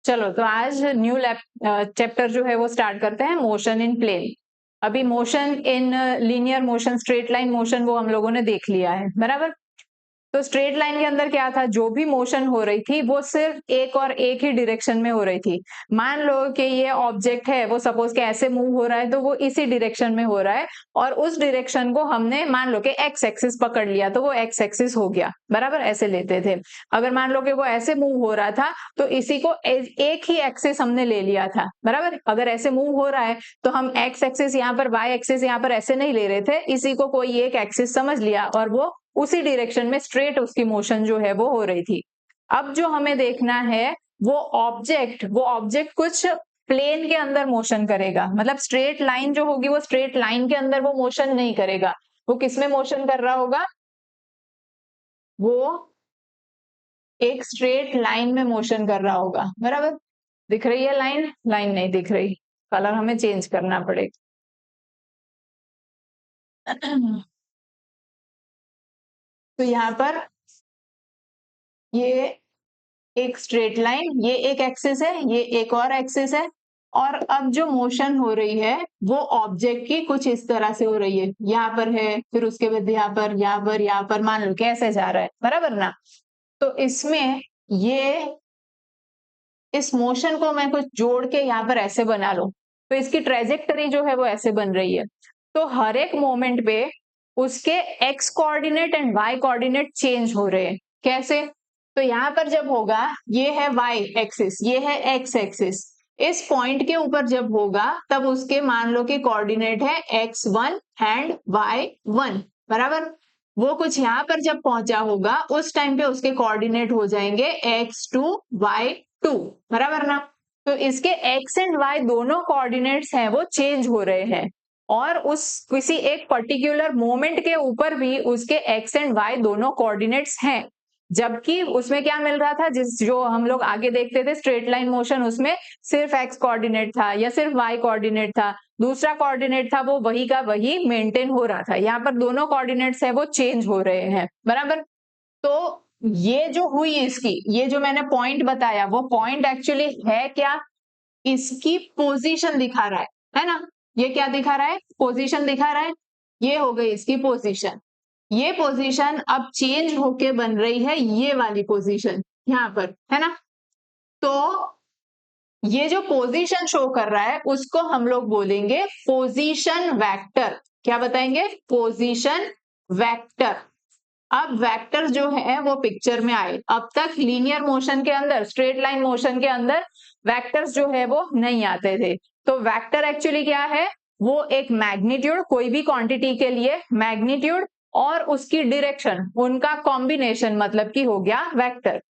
चलो तो आज न्यू चैप्टर जो है वो स्टार्ट करते हैं, मोशन इन प्लेन। अभी motion in linear motion, straight line motion वो हम लोगों ने देख लिया है, बराबर। तो स्ट्रेट लाइन के अंदर क्या था, जो भी मोशन हो रही थी वो सिर्फ एक और एक ही डायरेक्शन में हो रही थी। मान लो कि ये ऑब्जेक्ट है, वो सपोज के ऐसे मूव हो रहा है तो वो इसी डायरेक्शन में हो रहा है, और उस डायरेक्शन को हमने मान लो कि एक्स एक्सिस पकड़ लिया तो वो एक्स एक्सिस हो गया, बराबर। ऐसे लेते थे। अगर मान लो कि वो ऐसे मूव हो रहा था तो इसी को एक ही एक्सिस हमने ले लिया था, बराबर। अगर ऐसे मूव हो रहा है तो हम एक्स एक्सिस यहाँ पर, वाई एक्सिस यहाँ पर ऐसे नहीं ले रहे थे, इसी को कोई एक एक्सिस समझ लिया और वो उसी डायरेक्शन में स्ट्रेट उसकी मोशन जो है वो हो रही थी। अब जो हमें देखना है वो ऑब्जेक्ट कुछ प्लेन के अंदर मोशन करेगा, मतलब स्ट्रेट लाइन जो होगी वो स्ट्रेट लाइन के अंदर वो मोशन नहीं करेगा। वो किसमें मोशन कर रहा होगा, वो एक स्ट्रेट लाइन में मोशन कर रहा होगा, बराबर। दिख रही है लाइन? लाइन नहीं दिख रही, कलर हमें चेंज करना पड़ेगा। तो यहाँ पर ये एक स्ट्रेट लाइन, ये एक एक्सिस है, ये एक और एक्सिस है, और अब जो मोशन हो रही है वो ऑब्जेक्ट की कुछ इस तरह से हो रही है। यहाँ पर है, फिर उसके बाद यहाँ पर, यहाँ पर, यहाँ पर, मान लो कैसे जा रहा है, बराबर ना। तो इसमें ये इस मोशन को मैं कुछ जोड़ के यहाँ पर ऐसे बना लूं तो इसकी ट्रेजेक्टरी जो है वो ऐसे बन रही है। तो हर एक मोमेंट पे उसके x coordinate and y coordinate change हो रहे हैं। कैसे? तो यहाँ पर जब होगा, ये है वाई एक्सिस, ये है एक्स एक्सिस, इस पॉइंट के ऊपर जब होगा तब उसके मान लो कि कोऑर्डिनेट है x1 एंड y1, बराबर। वो कुछ यहाँ पर जब पहुंचा होगा उस टाइम पे उसके कोऑर्डिनेट हो जाएंगे x2 y2, बराबर ना। तो इसके x एंड y दोनों कोऑर्डिनेट्स हैं वो चेंज हो रहे हैं, और उस किसी एक पर्टिकुलर मोमेंट के ऊपर भी उसके x एंड y दोनों कोऑर्डिनेट्स हैं। जबकि उसमें क्या मिल रहा था, जिस जो हम लोग आगे देखते थे स्ट्रेट लाइन मोशन, उसमें सिर्फ x कोऑर्डिनेट था या सिर्फ y कोऑर्डिनेट था, दूसरा कोऑर्डिनेट था वो वही का वही मेंटेन हो रहा था। यहाँ पर दोनों कोऑर्डिनेट्स है वो चेंज हो रहे हैं, बराबर। तो ये जो हुई इसकी, ये जो मैंने पॉइंट बताया वो पॉइंट एक्चुअली है क्या, इसकी पोजीशन दिखा रहा है ना। ये क्या दिखा रहा है, पोजीशन दिखा रहा है। ये हो गई इसकी पोजीशन। ये पोजीशन अब चेंज होके बन रही है ये वाली पोजीशन यहाँ पर, है ना। तो ये जो पोजीशन शो कर रहा है उसको हम लोग बोलेंगे पोजीशन वेक्टर। क्या बताएंगे, पोजीशन वेक्टर। अब वेक्टर जो है वो पिक्चर में आए। अब तक लीनियर मोशन के अंदर, स्ट्रेट लाइन मोशन के अंदर वेक्टर्स जो है वो नहीं आते थे। तो वेक्टर एक्चुअली क्या है, वो एक मैग्नीट्यूड, कोई भी क्वांटिटी के लिए मैग्नीट्यूड और उसकी डायरेक्शन, उनका कॉम्बिनेशन मतलब कि हो गया वेक्टर।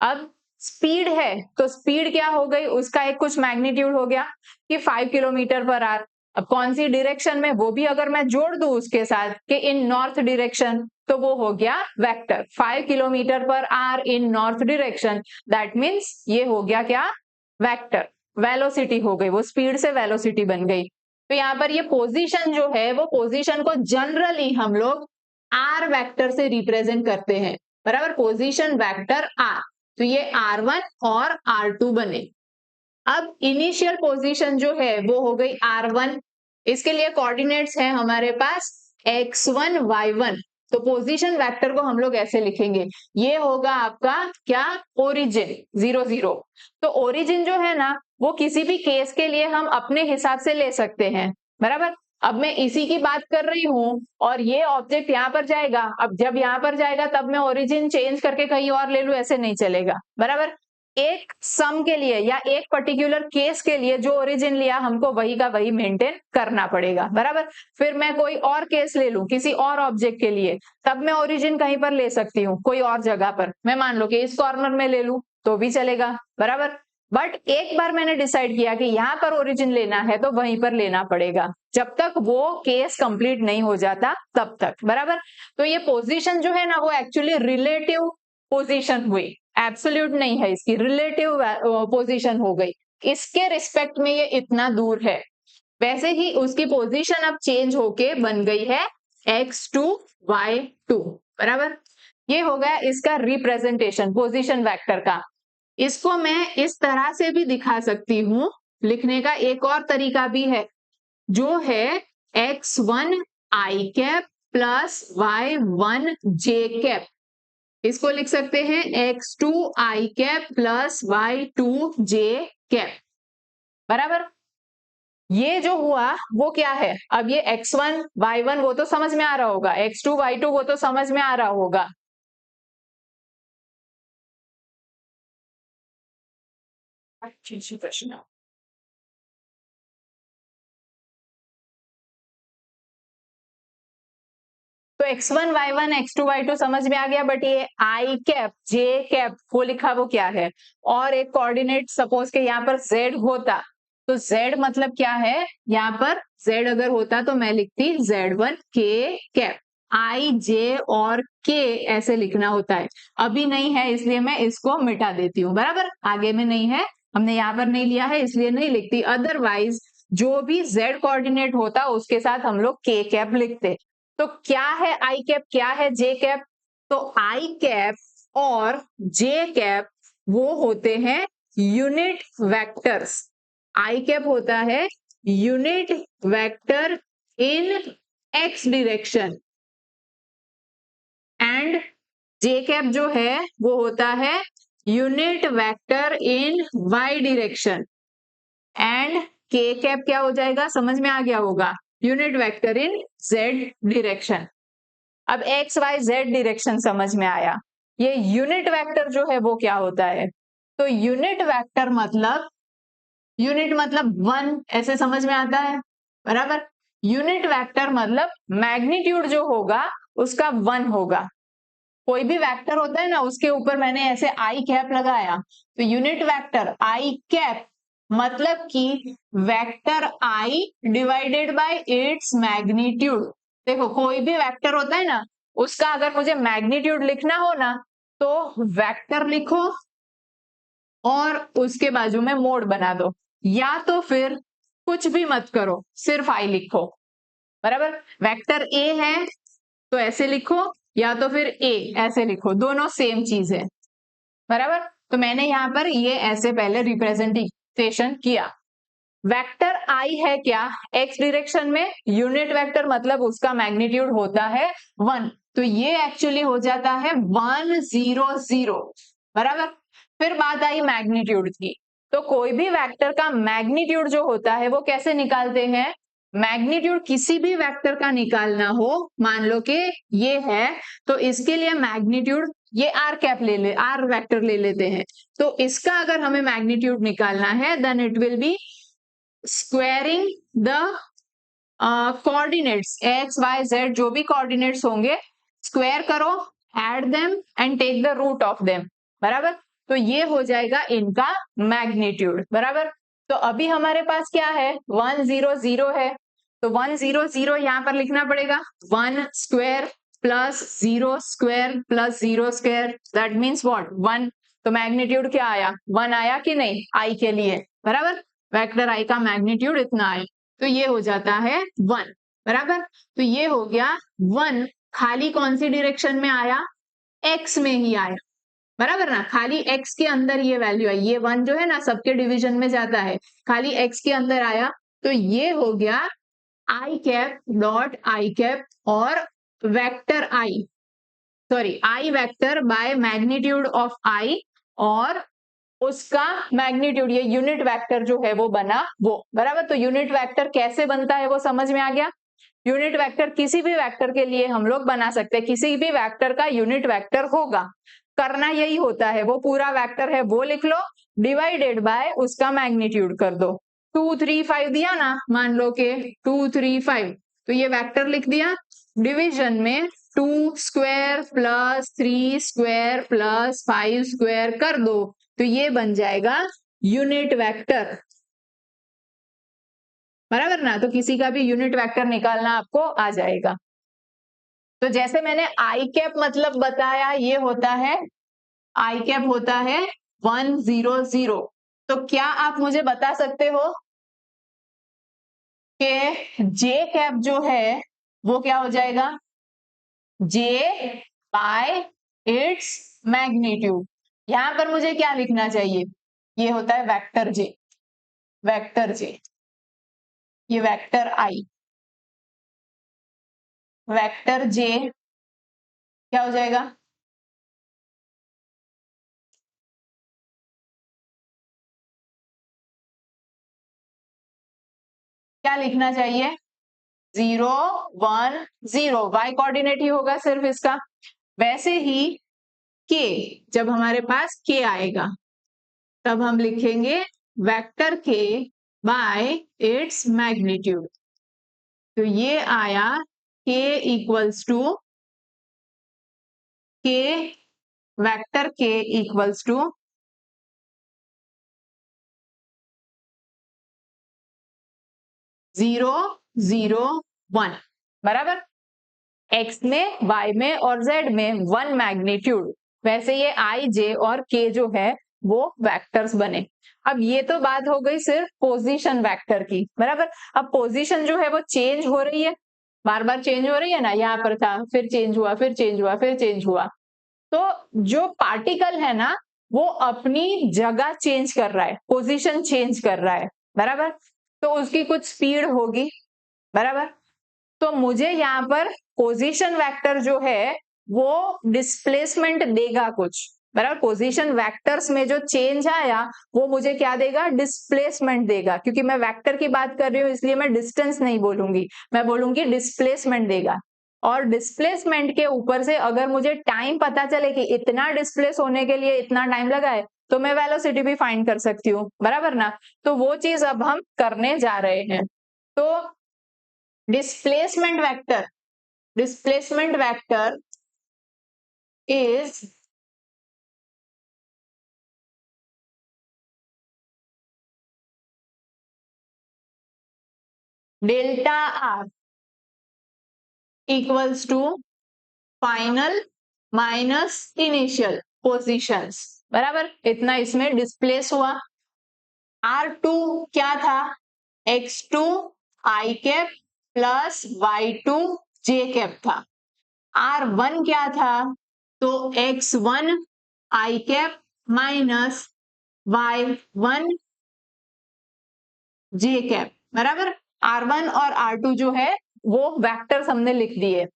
अब स्पीड है तो स्पीड क्या हो गई, उसका एक कुछ मैग्नीट्यूड हो गया कि 5 किलोमीटर पर आवर। अब कौन सी डायरेक्शन में, वो भी अगर मैं जोड़ दूं उसके साथ कि इन नॉर्थ डायरेक्शन, तो वो हो गया vector. 5 kilometre per hour in north direction, that means ये हो गया क्या, वेक्टर। वेलोसिटी हो गई, वो स्पीड से वेलोसिटी बन गई। तो यहाँ पर ये पोजीशन जो है, वो पोजीशन को जनरली हम लोग आर वेक्टर से रिप्रेजेंट करते हैं, बराबर। पोजीशन वेक्टर आर, तो ये R1 और R2 बने। अब इनिशियल पोजीशन जो है वो हो गई R1, इसके लिए कोऑर्डिनेट्स हैं हमारे पास x1 y1। तो पोजीशन वेक्टर को हम लोग ऐसे लिखेंगे, ये होगा आपका क्या, ओरिजिन 0 0। तो ओरिजिन जो है ना वो किसी भी केस के लिए हम अपने हिसाब से ले सकते हैं, बराबर। अब मैं इसी की बात कर रही हूं और ये ऑब्जेक्ट यहाँ पर जाएगा, अब जब यहाँ पर जाएगा तब मैं ओरिजिन चेंज करके कहीं और ले लूं, ऐसे नहीं चलेगा, बराबर। एक सम के लिए या एक पर्टिकुलर केस के लिए जो ओरिजिन लिया हमको वही का वही मेंटेन करना पड़ेगा, बराबर। फिर मैं कोई और केस ले लूं किसी और ऑब्जेक्ट के लिए, तब मैं ओरिजिन कहीं पर ले सकती हूँ, कोई और जगह पर। मैं मान लो कि इस कॉर्नर में ले लूं तो भी चलेगा, बराबर। बट एक बार मैंने डिसाइड किया कि यहाँ पर ओरिजिन लेना है तो वहीं पर लेना पड़ेगा, जब तक वो केस कंप्लीट नहीं हो जाता तब तक, बराबर। तो ये पोजीशन जो है ना वो एक्चुअली रिलेटिव पोजीशन हुई, एब्सोल्यूट नहीं है, इसकी रिलेटिव पोजीशन हो गई। इसके रिस्पेक्ट में ये इतना दूर है, वैसे ही उसकी पोजीशन अब चेंज होके बन गई है x2 y2, बराबर। ये हो गया इसका रिप्रेजेंटेशन पोजीशन वेक्टर का। इसको मैं इस तरह से भी दिखा सकती हूँ, लिखने का एक और तरीका भी है, जो है x1 i cap plus y1 j cap. इसको लिख सकते हैं x2 i cap plus y2 j cap. बराबर। ये जो हुआ वो क्या है, अब ये x1 y1 वो तो समझ में आ रहा होगा, x2 y2 वो तो समझ में आ रहा होगा। अच्छी प्रश्न। तो x1 y1 x2 y2 समझ में आ गया, बट ये i कैप j कैप वो लिखा वो क्या है, और एक कोऑर्डिनेट सपोज के यहाँ पर z होता, तो z मतलब क्या है, यहाँ पर z अगर होता तो मैं लिखती z1 k cap, i j और k ऐसे लिखना होता है। अभी नहीं है इसलिए मैं इसको मिटा देती हूँ। बराबर, आगे में नहीं है, हमने यहाँ पर नहीं लिया है इसलिए नहीं लिखती, अदरवाइज जो भी z कोऑर्डिनेट होता उसके साथ हम लोग k कैप लिखते। तो क्या है आई कैप, क्या है जे कैप, तो आई कैप और जे कैप वो होते हैं यूनिट वेक्टर्स। आई कैप होता है unit vector in x direction, and j cap जो है वो होता है unit vector in y direction, and k cap क्या हो जाएगा, समझ में आ गया होगा, unit vector in z direction. अब एक्स वाई जेड डायरेक्शन समझ में आया। ये यूनिट वेक्टर जो है वो क्या होता है, तो यूनिट वेक्टर मतलब, यूनिट मतलब वन, ऐसे समझ में आता है। बराबर, यूनिट वेक्टर मतलब मैग्नीट्यूड जो होगा उसका वन होगा। कोई भी वेक्टर होता है ना उसके ऊपर मैंने ऐसे आई कैप लगाया, तो यूनिट वेक्टर आई कैप मतलब कि vector I divided by its magnitude. देखो कोई भी वेक्टर होता है ना, उसका अगर मुझे मैग्नीट्यूड लिखना हो ना, तो वेक्टर लिखो और उसके बाजू में मोड बना दो, या तो फिर कुछ भी मत करो, सिर्फ आई लिखो। बराबर, वेक्टर ए है तो ऐसे लिखो, या तो फिर ए ऐसे लिखो, दोनों सेम चीज है। बराबर, तो मैंने यहाँ पर ये ऐसे पहले रिप्रेजेंटेशन किया। वेक्टर आई है क्या, एक्स डायरेक्शन में, यूनिट वेक्टर मतलब उसका मैग्नीट्यूड होता है वन, तो ये एक्चुअली हो जाता है 1 0 0। बराबर, फिर बात आई मैग्नीट्यूड की, तो कोई भी वेक्टर का मैग्नीट्यूड जो होता है वो कैसे निकालते हैं, मैग्नीट्यूड किसी भी वेक्टर का निकालना हो, मान लो कि ये है, तो इसके लिए मैग्नीट्यूड ये आर कैप ले ले, आर वेक्टर ले लेते हैं, तो इसका अगर हमें मैग्नीट्यूड निकालना है then it will be squaring the coordinates x y z, जो भी कोऑर्डिनेट्स होंगे स्क्वायर करो, add them and take the root of them. बराबर, तो ये हो जाएगा इनका मैग्नीट्यूड। बराबर, तो अभी हमारे पास क्या है, 1 0 0 है, तो 1 0 0 यहाँ पर लिखना पड़ेगा, 1 square plus 0 square plus 0 square, that means what, 1। तो मैग्नीट्यूड क्या आया, 1 आया कि नहीं आई के लिए। बराबर, वेक्टर आई का मैग्नीट्यूड इतना आया, तो ये हो जाता है 1। बराबर, तो ये हो गया 1, खाली कौन सी डायरेक्शन में आया, x में ही आया। बराबर ना, खाली x के अंदर ये वैल्यू आई, ये 1 जो है ना सबके डिवीजन में जाता है, खाली x के अंदर आया, तो ये हो गया I cap dot I cap और vector I, sorry I vector by magnitude of I, और उसका मैग्नीट्यूड, ये यूनिट वेक्टर जो है वो बना वो। बराबर, तो यूनिट वेक्टर कैसे बनता है वो समझ में आ गया। यूनिट वेक्टर किसी भी वेक्टर के लिए हम लोग बना सकते हैं, किसी भी वेक्टर का यूनिट वेक्टर होगा, करना यही होता है, वो पूरा वेक्टर है वो लिख लो, डिवाइडेड बाय उसका मैग्नीट्यूड कर दो। 2 3 5 दिया ना, मान लो के 2 3 5, तो ये वेक्टर लिख दिया, डिवीजन में 2 square plus 3 square plus 5 square कर दो, तो ये बन जाएगा यूनिट वेक्टर। बराबर ना, तो किसी का भी यूनिट वेक्टर निकालना आपको आ जाएगा। तो जैसे मैंने आई कैप मतलब बताया, ये होता है, आई कैप होता है 1 0 0। तो क्या आप मुझे बता सकते हो कि जे कैप जो है वो क्या हो जाएगा, जे बाय इट्स मैग्नीट्यूड, यहां पर मुझे क्या लिखना चाहिए, ये होता है वेक्टर जे, वेक्टर जे, ये वेक्टर आई, वेक्टर जे क्या हो जाएगा, क्या लिखना चाहिए, 0 1 0, वाई कोऑर्डिनेट ही होगा सिर्फ इसका। वैसे ही के, जब हमारे पास के आएगा तब हम लिखेंगे वेक्टर के बाय इट्स मैग्नीट्यूड। तो ये आया के इक्वल्स टू, के वेक्टर के इक्वल्स टू 0 0 1, बराबर। एक्स में, वाई में और जेड में 1 मैग्नीट्यूड। वैसे ये आई, जे और के जो है वो वेक्टर्स बने। अब ये तो बात हो गई सिर्फ पोजीशन वेक्टर की, बराबर। अब पोजीशन जो है वो चेंज हो रही है, बार बार चेंज हो रही है ना, यहाँ पर था फिर चेंज हुआ, फिर चेंज हुआ, फिर चेंज हुआ। तो जो पार्टिकल है ना वो अपनी जगह चेंज कर रहा है, पोजीशन चेंज कर रहा है, बराबर। तो उसकी कुछ स्पीड होगी, बराबर। तो मुझे यहाँ पर पोजीशन वेक्टर जो है वो डिस्प्लेसमेंट देगा कुछ, बराबर। पोजीशन वेक्टर्स में जो चेंज आया वो मुझे क्या देगा, डिस्प्लेसमेंट देगा। क्योंकि मैं वेक्टर की बात कर रही हूँ इसलिए मैं डिस्टेंस नहीं बोलूंगी, मैं बोलूंगी डिस्प्लेसमेंट देगा। और डिस्प्लेसमेंट के ऊपर से अगर मुझे टाइम पता चले कि इतना डिस्प्लेस होने के लिए इतना टाइम लगा है तो मैं वेलोसिटी भी फाइंड कर सकती हूँ, बराबर ना। तो वो चीज अब हम करने जा रहे हैं। तो displacement vector, displacement vector is delta r equals to final minus initial positions, बराबर। इतना इसमें डिस्प्लेस हुआ। R2 क्या था, x2 i cap plus y2 j cap था। R1 क्या था, तो x1 i cap minus y1 J cap, बराबर। R1 और R2 जो है वो वेक्टर्स हमने लिख दिए।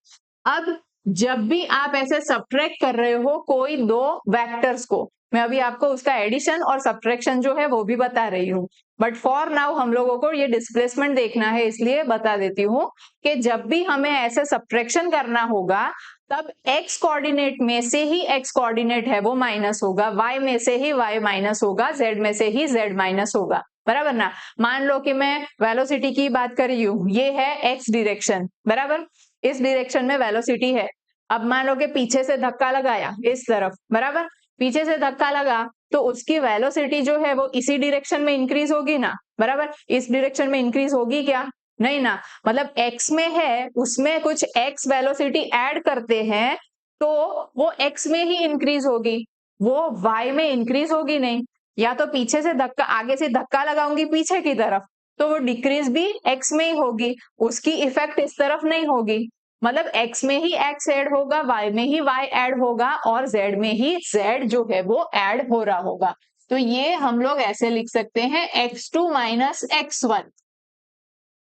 अब जब भी आप ऐसे सब्ट्रैक्ट कर रहे हो कोई दो वेक्टर्स को, मैं अभी आपको उसका एडिशन और सब्ट्रैक्शन जो है वो भी बता रही हूँ, बट फॉर नाउ हम लोगों को ये डिस्प्लेसमेंट देखना है इसलिए बता देती हूँ कि जब भी हमें ऐसे सब्ट्रैक्शन करना होगा तब x कोऑर्डिनेट में से ही x कोऑर्डिनेट है वो माइनस होगा, y में से ही y माइनस होगा, z में से ही z माइनस होगा, बराबर ना। मान लो कि मैं वेलोसिटी की बात कर रही हूँ, ये है x डायरेक्शन, बराबर। इस डायरेक्शन में वेलोसिटी है। अब मान लो कि पीछे से धक्का लगाया इस तरफ, बराबर। पीछे से धक्का लगा तो उसकी वेलोसिटी जो है वो इसी डायरेक्शन में इंक्रीज होगी ना, बराबर। इस डायरेक्शन में इंक्रीज होगी क्या, नहीं ना। मतलब x में है उसमें कुछ x वेलोसिटी ऐड करते हैं तो वो x में ही इंक्रीज होगी, वो y में इंक्रीज होगी नहीं। या तो पीछे से धक्का, आगे से धक्का लगाऊंगी पीछे की तरफ तो वो डिक्रीज भी x में ही होगी, उसकी इफेक्ट इस तरफ नहीं होगी। मतलब x में ही x ऐड होगा, y में ही y ऐड होगा और z में ही z जो है वो ऐड हो रहा होगा। तो ये हम लोग ऐसे लिख सकते हैं x2 माइनस x1,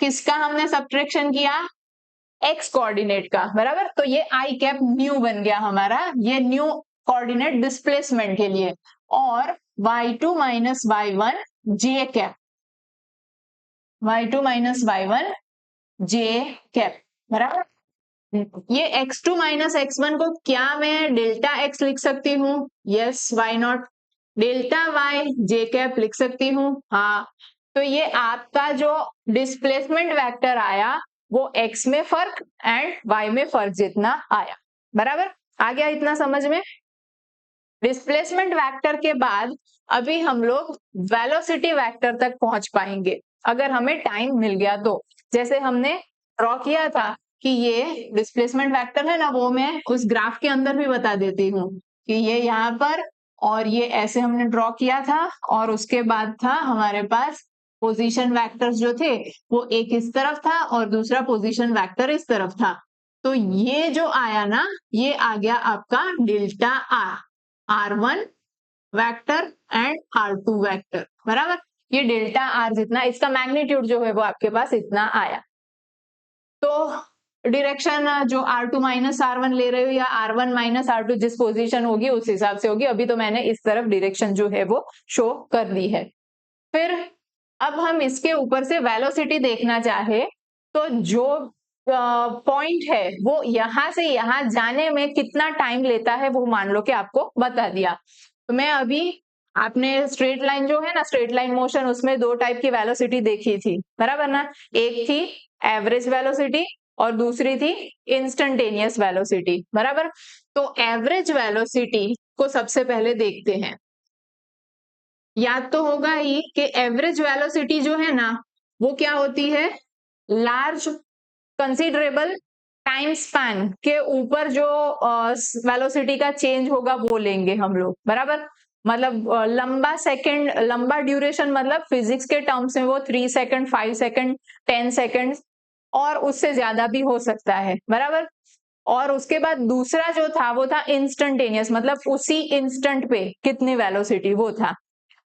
किसका हमने सब्ट्रैक्शन किया, x कोऑर्डिनेट का, बराबर। तो ये आई कैप न्यू बन गया हमारा, ये न्यू कोऑर्डिनेट डिस्प्लेसमेंट के लिए। और y2 माइनस y1 जे कैप, y2 माइनस y1 जे कैप, बराबर। ये x2 माइनस x1 को क्या मैं डेल्टा x लिख सकती हूँ, yes why not. Delta y j cap लिख सकती हूँ, हाँ। तो ये आपका जो डिस्प्लेसमेंट वेक्टर आया वो x में फर्क एंड y में फर्क जितना आया, बराबर। आ गया इतना समझ में। डिस्प्लेसमेंट वेक्टर के बाद अभी हम लोग वेलोसिटी वेक्टर तक पहुंच पाएंगे अगर हमें टाइम मिल गया तो। जैसे हमने ड्रॉ किया था कि ये डिस्प्लेसमेंट वेक्टर है ना, वो मैं उस ग्राफ के अंदर भी बता देती हूँ कि ये यहाँ पर और ये ऐसे हमने ड्रॉ किया था और उसके बाद था हमारे पास पोजीशन वेक्टर्स जो थे वो एक इस तरफ था और दूसरा पोजीशन वेक्टर इस तरफ था। तो ये जो आया ना ये आ गया आपका delta R, R1 vector and R2 vector, बराबर। ये डेल्टा आर जितना, इसका मैग्नीट्यूड जो है वो आपके पास इतना आया। तो डायरेक्शन जो R2 माइनस R1 ले रहे हो या R1 माइनस R2 जिस पोजीशन होगी उस हिसाब से होगी। अभी तो मैंने इस तरफ डायरेक्शन जो है वो शो कर दी है। फिर अब हम इसके ऊपर से वेलोसिटी देखना चाहे तो जो पॉइंट है वो यहां से यहां जाने में कितना टाइम लेता है वो मान लो कि आपको बता दिया। तो मैं अभी आपने स्ट्रेट लाइन जो है ना, स्ट्रेट लाइन मोशन, उसमें दो टाइप की वेलोसिटी देखी थी, बराबर ना। एक थी एवरेज वेलोसिटी और दूसरी थी इंस्टेंटेनियस वेलोसिटी, बराबर। तो एवरेज वेलोसिटी को सबसे पहले देखते हैं। याद तो होगा ही कि एवरेज वेलोसिटी जो है ना वो क्या होती है, लार्ज कंसीडरेबल टाइम स्पैन के ऊपर जो वेलोसिटी का चेंज होगा वो लेंगे हम लोग, बराबर। मतलब लंबा सेकंड, लंबा ड्यूरेशन, मतलब फिजिक्स के टर्म्स में वो 3 सेकंड, 5 सेकंड, 10 सेकंड और उससे ज्यादा भी हो सकता है, बराबर। और उसके बाद दूसरा जो था वो था इंस्टेंटेनियस, मतलब उसी इंस्टेंट पे कितनी वेलोसिटी वो था।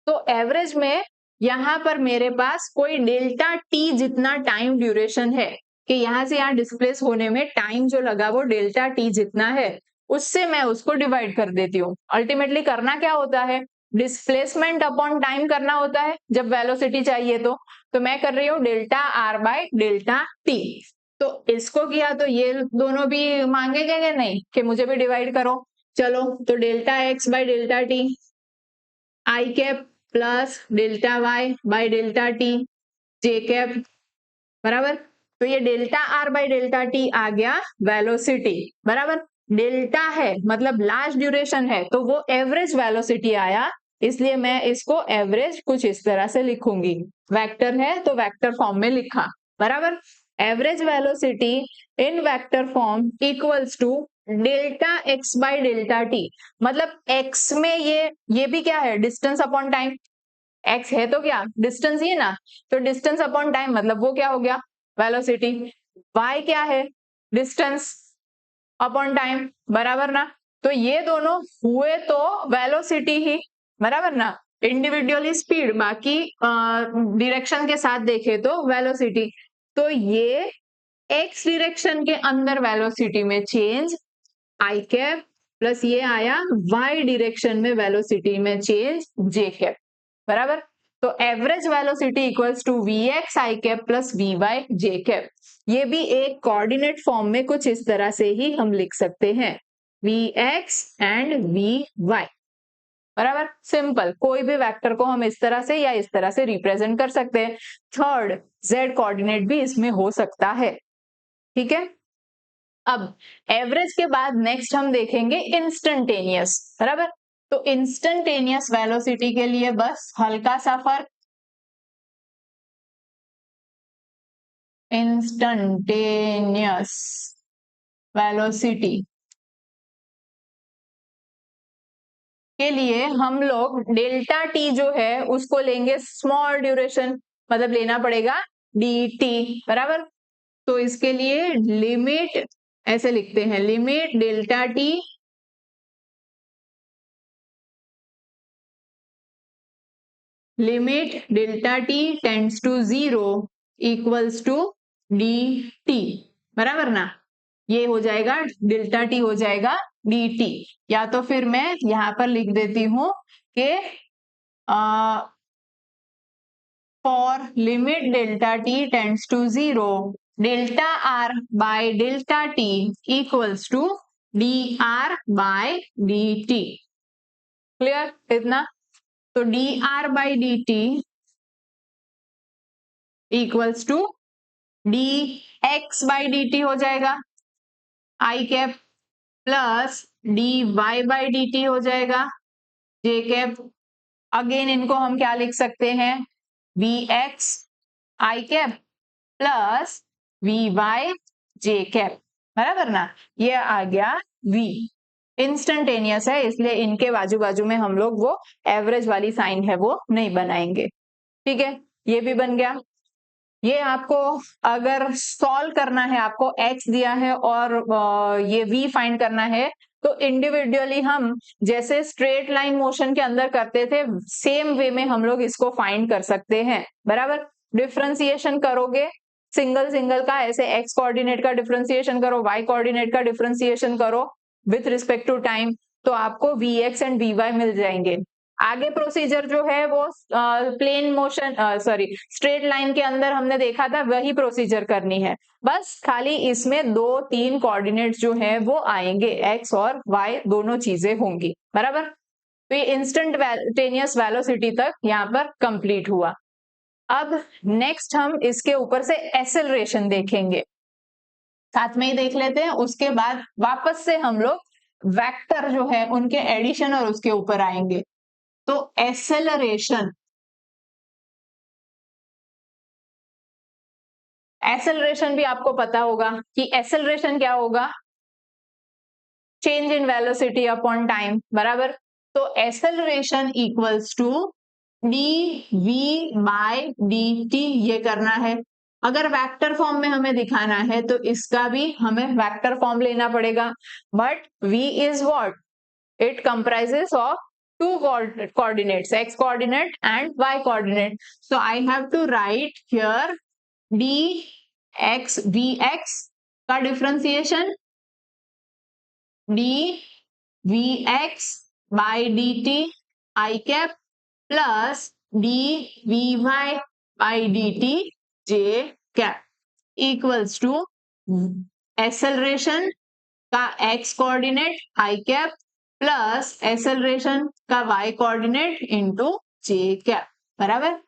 तो एवरेज में यहां पर मेरे पास कोई डेल्टा टी जितना टाइम ड्यूरेशन है कि यहां से यहां डिस्प्लेस होने में टाइम जो लगा वो डेल्टा टी जितना है, उससे मैं उसको डिवाइड कर देती हूँ। अल्टीमेटली करना क्या होता है, डिस्प्लेसमेंट अपॉन टाइम करना होता है जब वेलोसिटी चाहिए। तो मैं कर रही हूँ delta R by delta T. तो इसको किया तो ये दोनों भी मांगेंगे कि नहीं कि मुझे भी डिवाइड करो। चलो, तो delta x by delta T I cap plus delta Y by delta T J cap, बराबर। तो ये delta R by delta T आ गया वेलोसिटी, बराबर। डेल्टा है मतलब लास्ट ड्यूरेशन है तो वो एवरेज वेलोसिटी आया, इसलिए मैं इसको एवरेज कुछ इस तरह से लिखूंगी। वेक्टर है तो वेक्टर फॉर्म में लिखा, बराबर। Average velocity in vector form equals to delta x by delta t. मतलब एक्स में ये भी क्या है, डिस्टेंस अपॉन टाइम। एक्स है तो क्या, डिस्टेंस ही है ना, तो डिस्टेंस अपॉन टाइम मतलब वो क्या हो गया, वेलोसिटी। वाई क्या है, डिस्टेंस अपॉन टाइम, बराबर ना। तो ये दोनों हुए तो वेलोसिटी ही, बराबर ना। इंडिविजुअली स्पीड, बाकी डायरेक्शन के साथ देखे तो वेलोसिटी। तो ये एक्स डायरेक्शन के अंदर वेलोसिटी में चेंज आई कैप प्लस ये आया वाई डायरेक्शन में वेलोसिटी में चेंज जे कैप, बराबर। तो average velocity equals to v x i cap plus v y j cap. ये भी एक कोऑर्डिनेट फॉर्म में कुछ इस तरह से ही हम लिख सकते हैं, v x and we y, बराबर। सिंपल, कोई भी वेक्टर को हम इस तरह से या इस तरह से रिप्रेजेंट कर सकते हैं। थर्ड, जेड कोऑर्डिनेट भी इसमें हो सकता है, ठीक है। अब एवरेज के बाद नेक्स्ट हम देखेंगे इंस्टेंटेनियस, बराबर। तो इंस्टेंटेनियस वेलोसिटी के लिए बस हल्का सा फर्क, इंस्टेंटेनियस वेलोसिटी के लिए हम लोग डेल्टा टी जो है उसको लेंगे स्मॉल ड्यूरेशन, मतलब लेना पड़ेगा डी टी, बराबर। तो इसके लिए लिमिट ऐसे लिखते हैं, limit delta t limit delta T tends to 0 equals to d t, बराबर ना। ये हो जाएगा डेल्टा टी हो जाएगा डी टी। या तो फिर मैं यहां पर लिख देती हूं कि for limit delta T tends to 0 delta R by delta T equals to D R by D T. Clear इतना। तो D R by D T equals to D X by D T हो जाएगा I cap plus D Y by D T हो जाएगा जे cap. Again इनको हम क्या लिख सकते हैं, v x i cap plus v y j cap, बराबर ना। ये आ गया वी। इंस्टेंटेनियस है इसलिए इनके बाजू बाजू में हम लोग वो एवरेज वाली साइन है वो नहीं बनाएंगे, ठीक है। ये भी बन गया। ये आपको अगर सॉल्व करना है, आपको x दिया है और ये v फाइंड करना है, तो इंडिविजुअली हम जैसे स्ट्रेट लाइन मोशन के अंदर करते थे सेम वे में हम लोग इसको फाइंड कर सकते हैं, बराबर। डिफरेंशिएशन करोगे सिंगल सिंगल का, ऐसे एक्स कोऑर्डिनेट का डिफरेंशिएशन करो, वाई कोऑर्डिनेट का डिफरेंशिएशन करो विथ रिस्पेक्ट टू टाइम, तो आपको V x and we Y मिल जाएंगे। आगे प्रोसीजर जो है वो plane motion sorry straight line के अंदर हमने देखा था, वही प्रोसीजर करनी है, बस खाली इसमें 2-3 कोऑर्डिनेट्स जो है वो आएंगे, एक्स और वाई दोनों चीजें होंगी, बराबर। तो ये इंस्टेंटेनियस वेलोसिटी तक यहाँ पर कंप्लीट हुआ। अब नेक्स्ट हम इसके ऊपर से एक्सेलरेशन देखेंगे, साथ में ही देख लेते हैं, उसके बाद वापस से हम लोग वेक्टर जो है उनके एडिशन और उसके ऊपर आएंगे। तो एक्सेलरेशन भी आपको पता होगा कि एक्सेलरेशन क्या होगा, change in velocity upon time, बराबर। तो acceleration equals to d v by D t, ये करना है। अगर वेक्टर फॉर्म में हमें दिखाना है तो इसका भी हमें वेक्टर फॉर्म लेना पड़ेगा, but v is what, it comprises of two coordinates, x coordinate and y coordinate. So I have to write here dx vx का differentiation dvx by dt I cap plus dvy by dt j cap equals to acceleration का x coordinate i cap plus acceleration का y coordinate into j cap, बराबर।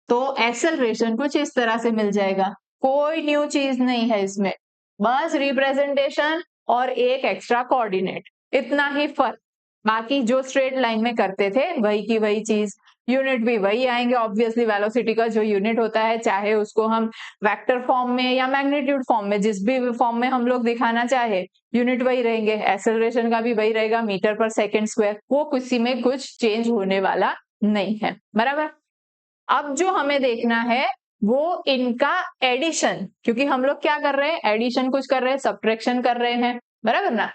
तो acceleration कुछ इस तरह से मिल जाएगा, कोई न्यू चीज नहीं है इसमें, बस रिप्रेजेंटेशन और एक एक्स्ट्रा कोऑर्डिनेट, इतना ही फर्क। बाकी जो स्ट्रेट लाइन में करते थे वही की वही चीज, यूनिट भी वही आएंगे ऑब्वियसली, वेलोसिटी का जो यूनिट होता है चाहे उसको हम वेक्टर फॉर्म में या मैग्नीट्यूड फॉर्म में, जिस भी फॉर्म में हम लोग दिखाना चाहे यूनिट वही रहेंगे, एक्सेलरेशन का भी वही रहेगा, मीटर पर सेकेंड स्क्वायर, वो किसी में कुछ चेंज होने वाला नहीं है, बराबर। अब जो हमें देखना है वो इनका एडिशन, क्योंकि हम लोग क्या कर रहे हैं, एडिशन कुछ कर रहे हैं, सब्ट्रैक्शन कर रहे हैं, बराबर ना।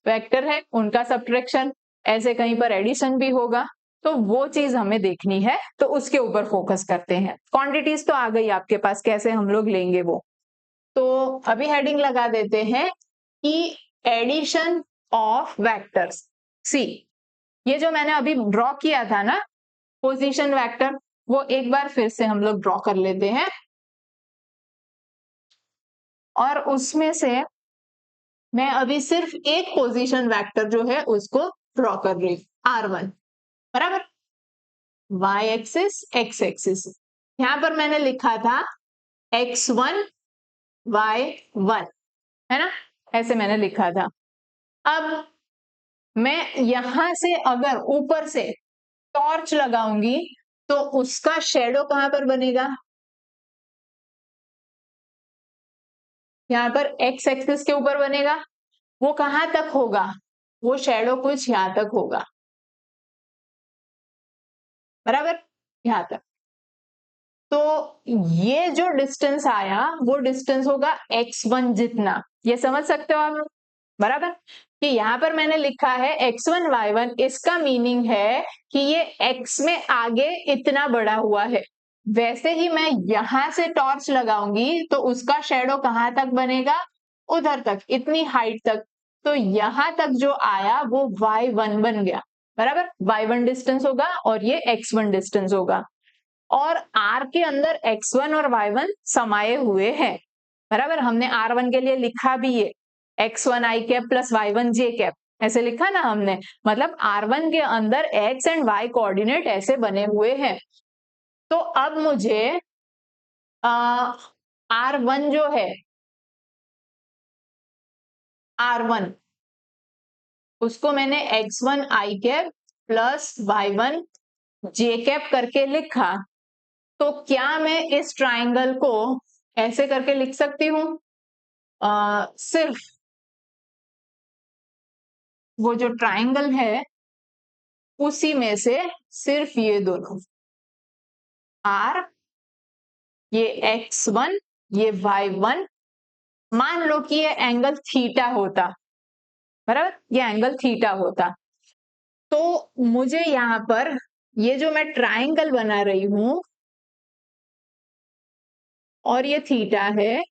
वेक्टर है उनका सब्ट्रैक्शन, ऐसे कहीं पर एडिशन भी होगा, तो वो चीज हमें देखनी है, तो उसके ऊपर फोकस करते हैं। क्वांटिटीज तो आ गई आपके पास, कैसे हम लोग लेंगे वो, तो अभी हेडिंग लगा देते हैं कि एडिशन ऑफ वेक्टर्स। सी, ये जो मैंने अभी ड्रॉ किया था ना पोजीशन वेक्टर, वो एक बार फिर से हम लोग ड्रॉ कर लेते हैं, और उसमें से मैं अभी सिर्फ एक पोजीशन वेक्टर जो है उसको ड्रॉ कर रही हूं, R1, बराबर। y एक्सिस x एक्सिस, यहां पर मैंने लिखा था x1 y1, है ना, ऐसे मैंने लिखा था। अब मैं यहां से अगर ऊपर से टॉर्च लगाऊंगी तो उसका शेडो कहां पर बनेगा, यहाँ पर x एक्सिस के ऊपर बनेगा, वो कहां तक होगा, वो शेडो कुछ यहां तक होगा, बराबर, यहां तक। तो ये जो डिस्टेंस आया वो डिस्टेंस होगा x1 जितना, ये समझ सकते हो आप, बराबर। कि यहां पर मैंने लिखा है x1 y1, इसका मीनिंग है कि ये x में आगे इतना बड़ा हुआ है, वैसे ही मैं यहां से टॉर्च लगाऊंगी तो उसका शेडो कहां तक बनेगा, उधर तक, इतनी हाइट तक, तो यहां तक जो आया वो y1 बन गया, बराबर। y1 डिस्टेंस होगा और ये x1 डिस्टेंस होगा, और R के अंदर x1 और y1 समाये हुए हैं, बराबर। हमने R1 के लिए लिखा भी है x1 i cap plus y1 j cap, ऐसे लिखा ना हमने, मतलब R1 के अंदर x एंड y कोऑर्डिनेट ऐसे बने हुए हैं। तो अब मुझे R1 जो है, R1 उसको मैंने x1 i cap plus y1 j cap करके लिखा, तो क्या मैं इस ट्राइंगल को ऐसे करके लिख सकती हूं, सिर्फ वो जो ट्राइंगल है उसी में से सिर्फ ये दोनों, R, ये x1, ये y1, मान लो कि ये एंगल थीटा होता, बराबर, ये एंगल थीटा होता। तो मुझे यहाँ पर ये जो मैं ट्राइंगल बना रही हूं और ये थीटा है,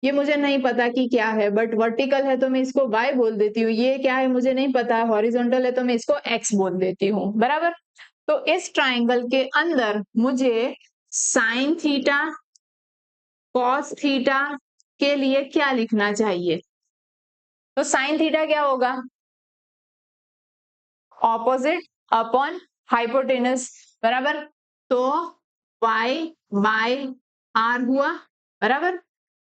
ये मुझे नहीं पता कि क्या है, बट वर्टिकल है तो मैं इसको y बोल देती हूँ, ये क्या है मुझे नहीं पता, हॉरिजॉन्टल है तो मैं इसको x बोल देती हूँ, बराबर। तो इस ट्राइंगल के अंदर मुझे साइन थीटा कॉस थीटा के लिए क्या लिखना चाहिए? तो साइन थीटा क्या होगा? ऑपोजिट अपॉन हाइपोटेनस, बराबर। तो y बाय r हुआ, बराबर।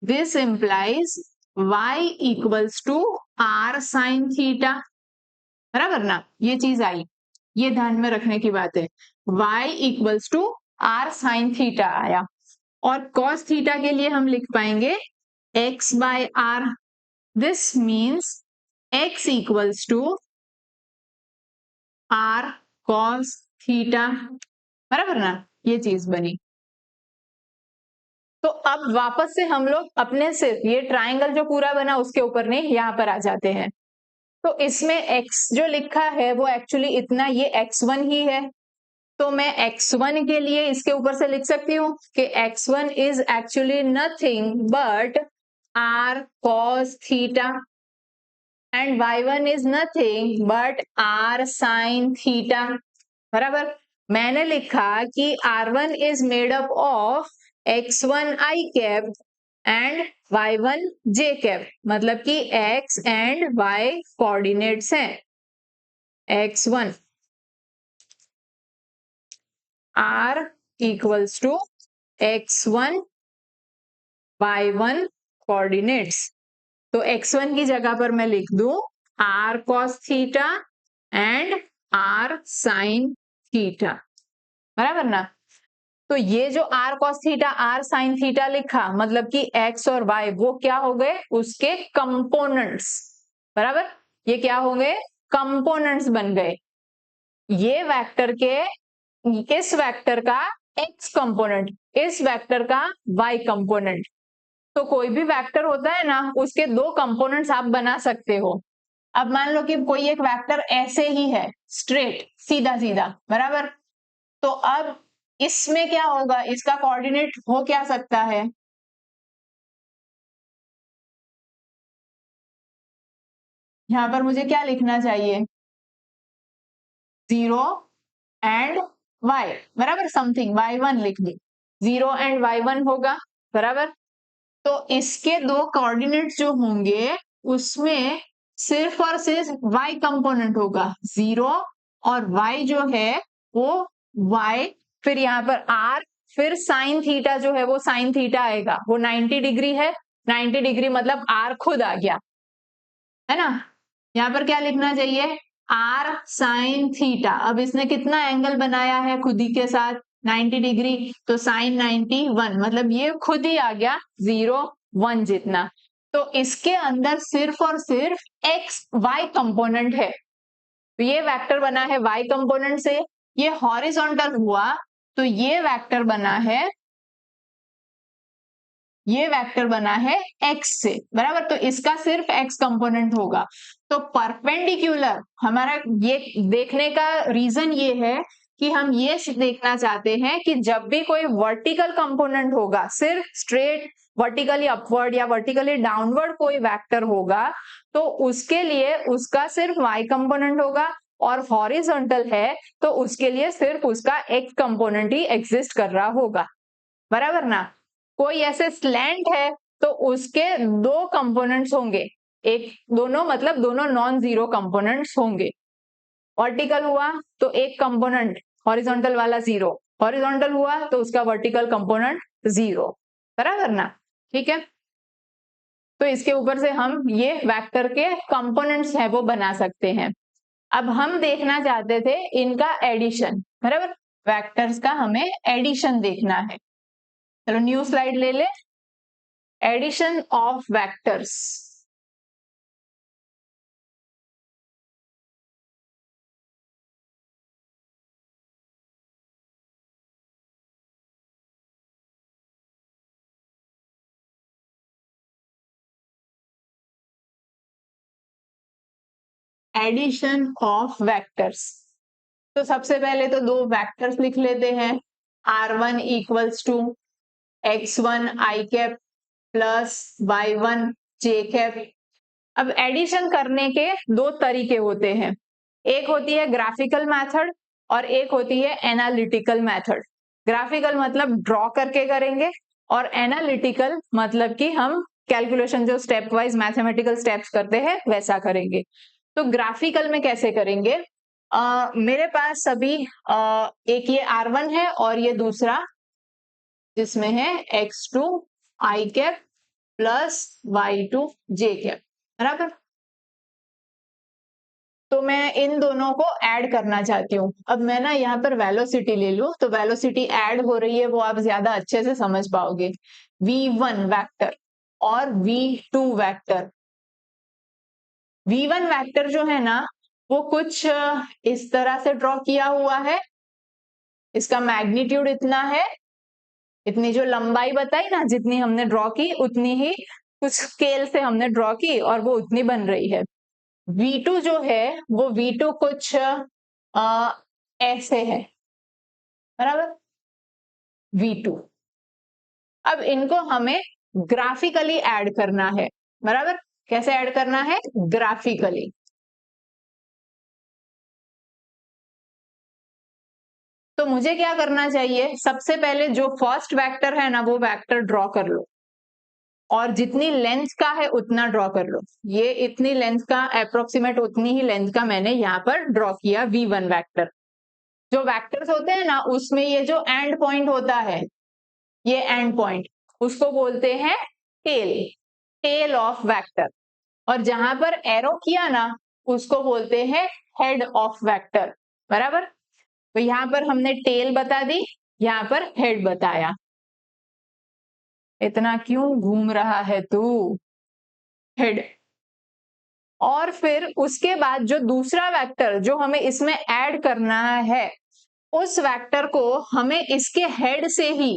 This implies y equals to r sine theta, बराबर ना, ये चीज आई, ये ध्यान में रखने की बात है। y equals to r sine theta आया, और cos थीटा के लिए हम लिख पाएंगे x by r। This means x equals to r cos theta, बराबर ना, ये चीज बनी। तो अब वापस से हम लोग अपने सिर्फ ये ट्राइंगल जो पूरा बना उसके ऊपर नहीं, यहाँ पर आ जाते हैं। तो इसमें x जो लिखा है वो एक्चुअली इतना, ये x1 ही है। तो मैं x1 के लिए इसके ऊपर से लिख सकती हूँ कि x1 is actually nothing but r cos theta and y1 is nothing but r sin theta, बराबर। मैंने लिखा कि r1 is made up of x1 i cap and y1 j cap, मतलब कि x एंड y कोऑर्डिनेट्स हैं। x1 r equals to x1 y1 coordinates. तो x1 की जगह पर मैं लिख दूं r cos theta and r sin theta, बराबर ना। तो ये जो r cos theta r sin theta लिखा, मतलब कि x और y वो क्या हो गए, उसके कंपोनेंट्स, बराबर। ये क्या हो गए, कंपोनेंट्स बन गए। ये वेक्टर के, इस वेक्टर का x कंपोनेंट, इस वेक्टर का y कंपोनेंट। तो कोई भी वेक्टर होता है ना, उसके दो कंपोनेंट्स आप बना सकते हो। अब मान लो कि कोई एक वेक्टर ऐसे ही है, स्ट्रेट सीधा सीधा, बराबर। तो अब इसमें क्या होगा, इसका कोऑर्डिनेट हो क्या सकता है, यहां पर मुझे क्या लिखना चाहिए, 0 एंड y, बराबर, समथिंग y1 लिख दी, 0 एंड y1 होगा, बराबर। तो इसके दो कोऑर्डिनेट जो होंगे उसमें सिर्फ और सिर्फ y कंपोनेंट होगा, 0, और y जो है वो y, फिर यहाँ पर r, फिर साइन थीटा जो है वो साइन थीटा आएगा, वो 90 डिग्री है, 90 डिग्री मतलब r खुद आ गया, है ना। यहाँ पर क्या लिखना चाहिए, r साइन थीटा। अब इसने कितना एंगल बनाया है खुद ही के साथ, 90 डिग्री, तो साइन 91, मतलब ये खुद ही आ गया 0 1 जितना। तो इसके अंदर सिर्फ और सिर्फ x y कंपोनेंट है, तो ये वेक्टर बना है y कंपोनेंट से। ये हॉरिजॉन्टल हुआ तो ये वेक्टर बना है, ये वेक्टर बना है x से, बराबर। तो इसका सिर्फ x कंपोनेंट होगा। तो परपेंडिकुलर, हमारा ये देखने का रीजन ये है कि हम ये देखना चाहते हैं कि जब भी कोई वर्टिकल कंपोनेंट होगा, सिर्फ स्ट्रेट वर्टिकली अपवर्ड या वर्टिकली डाउनवर्ड कोई वेक्टर होगा, तो उसके लिए उसका सिर्फ y कंपोनेंट होगा, और हॉरिजॉन्टल है तो उसके लिए सिर्फ उसका x कंपोनेंट ही एग्जिस्ट कर रहा होगा, बराबर ना। कोई ऐसे स्लैंट है तो उसके दो कंपोनेंट्स होंगे, एक, दोनों मतलब दोनों नॉन जीरो कंपोनेंट्स होंगे। वर्टिकल हुआ तो एक कंपोनेंट हॉरिजॉन्टल वाला 0, हॉरिजॉन्टल हुआ तो उसका वर्टिकल कंपोनेंट 0, बराबर ना, ठीक है। तो इसके ऊपर से हम ये वेक्टर के कंपोनेंट्स है वो बना सकते हैं। अब हम देखना चाहते थे इनका एडिशन, बराबर, वेक्टर्स का हमें एडिशन देखना है। चलो न्यू स्लाइड ले ले, addition of vectors. Addition of vectors. तो सबसे पहले तो दो वेक्टर्स लिख लेते हैं, r1 equals to x1 i cap plus y1 j cap. अब एडिशन करने के दो तरीके होते हैं, एक होती है ग्राफिकल मेथड और एक होती है एनालिटिकल मेथड। ग्राफिकल मतलब ड्रॉ करके करेंगे और एनालिटिकल मतलब कि हम कैलकुलेशन जो स्टेप वाइज मैथमेटिकल स्टेप्स करते हैं वैसा करेंगे। तो ग्राफिकल में कैसे करेंगे, मेरे पास अभी एक ये r1 है और ये दूसरा जिसमें है x2 i cap plus y2 j cap, बराबर। तो मैं इन दोनों को ऐड करना चाहती हूँ। अब मैं ना यहाँ पर वेलोसिटी ले लूं तो वेलोसिटी ऐड हो रही है वो आप ज्यादा अच्छे से समझ पाओगे। v1 वेक्टर और v2 वेक्टर। v1 वेक्टर जो है ना वो कुछ इस तरह से ड्रॉ किया हुआ है, इसका मैग्नीट्यूड इतना है, इतनी जो लंबाई बताई ना जितनी हमने ड्रॉ की उतनी ही कुछ स्केल से हमने ड्रॉ की और वो उतनी बन रही है। V2 जो है वो V2 कुछ ऐसे है, बराबर। V2 अब इनको हमें ग्राफिकली ऐड करना है, बराबर। कैसे ऐड करना है, ग्राफिकली। तो मुझे क्या करना चाहिए, सबसे पहले जो फर्स्ट वेक्टर है ना वो वेक्टर ड्रॉ कर लो और जितनी लेंथ का है उतना ड्रॉ कर लो। ये इतनी लेंथ का अप्रोक्सीमेट उतनी ही लेंथ का मैंने यहाँ पर ड्रॉ किया V1 वेक्टर। जो वेक्टर्स होते हैं ना उसमें ये जो एंड पॉइंट होता है, ये एंड पॉइंट उसको बोलते हैं टेल, टेल ऑफ वेक्टर। और जहां पर एरो किया ना उसको बोलते हैं हेड ऑफ वेक्टर, बराबर। तो यहां पर हमने टेल बता दी, यहां पर हेड बताया। इतना क्यों घूम रहा है तू, हेड। और फिर उसके बाद जो दूसरा वेक्टर जो हमें इसमें ऐड करना है उस वेक्टर को हमें इसके हेड से ही,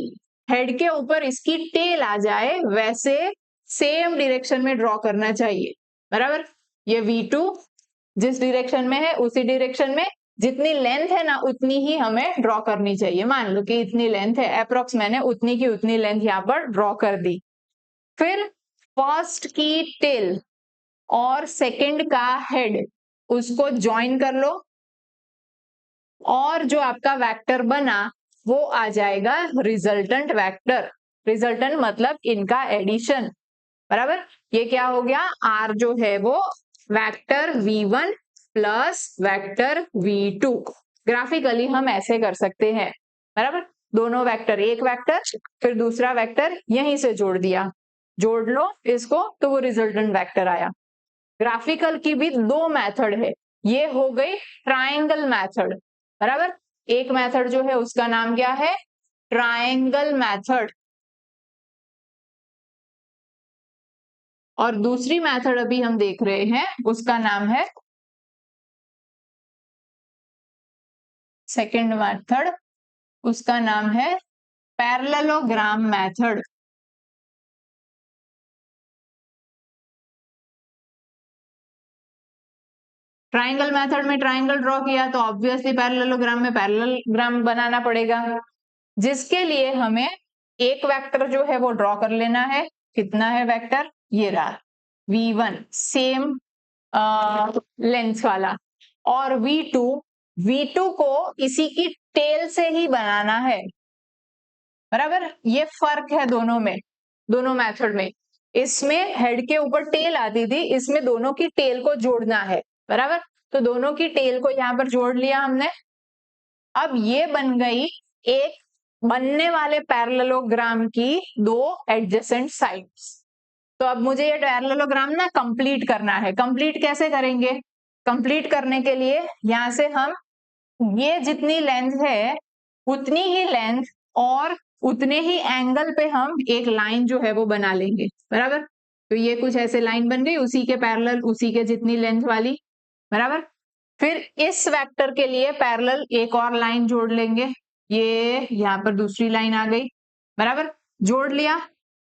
हेड के ऊपर इसकी टेल आ जाए वैसे सेम डायरेक्शन में ड्रॉ करना चाहिए, बराबर। ये V2 जिस डायरेक्शन में है उसी डायरेक्शन में जितनी लेंथ है ना उतनी ही हमें ड्रॉ करनी चाहिए। मान लो कि इतनी लेंथ है अप्रोक्स, मैंने उतनी की उतनी लेंथ यहाँ पर ड्रॉ कर दी। फिर फर्स्ट की टेल और सेकंड का हेड उसको ज्वाइन कर लो और जो आपका वेक्टर बना वो आ जाएगा रिजल्टेंट वेक्टर। रिजल्टेंट मतलब इनका एडिशन, बराबर। ये क्या हो गया, R जो है वो vector V1 plus vector V2। Graphically हम ऐसे कर सकते हैं, बराबर। दोनों वेक्टर, एक वेक्टर फिर दूसरा वेक्टर यहीं से जोड़ दिया, जोड़ लो इसको तो वो रिजल्टेंट वेक्टर आया। ग्राफिकल की भी दो मेथड है, ये हो गई ट्रायंगल मेथड, बराबर। एक मेथड जो है उसका नाम क्या है, ट्रायंगल मेथड। और दूसरी मेथड अभी हम देख रहे हैं उसका नाम है सेकंड मेथड, उसका नाम है पैरेललोग्राम मेथड। ट्रायंगल मेथड में ट्रायंगल ड्रॉ किया तो ऑब्वियसली पैरेललोग्राम में पैरेललोग्राम बनाना पड़ेगा, जिसके लिए हमें एक वेक्टर जो है वो ड्रॉ कर लेना है। कितना है वेक्टर, ये रहा V1 सेम लेंथ वाला, और V2 को इसी की टेल से ही बनाना है, बराबर। ये फर्क है दोनों में, दोनों मेथड में। इसमें हेड के ऊपर टेल आती थी, इसमें दोनों की टेल को जोड़ना है, बराबर। तो दोनों की टेल को यहाँ पर जोड़ लिया हमने। अब ये बन गई एक बनने वाले पैरेललोग्राम की दो एडजेसेंट साइड्स। तो अब मुझे ये पैरेललोग्राम ना कंप्लीट करना है। कंप्लीट कैसे करेंगे, कंप्लीट करने के लिए यहां से हम ये जितनी लेंथ है उतनी ही लेंथ और उतने ही एंगल पे हम एक लाइन जो है वो बना लेंगे, बराबर। तो ये कुछ ऐसे लाइन बन गई उसी के पैरेलल, उसी के जितनी लेंथ वाली, बराबर। फिर इस वेक्टर के लिए पैरेलल एक और लाइन जोड़ लेंगे, ये यहाँ पर दूसरी लाइन आ गई, बराबर। जोड़ लिया।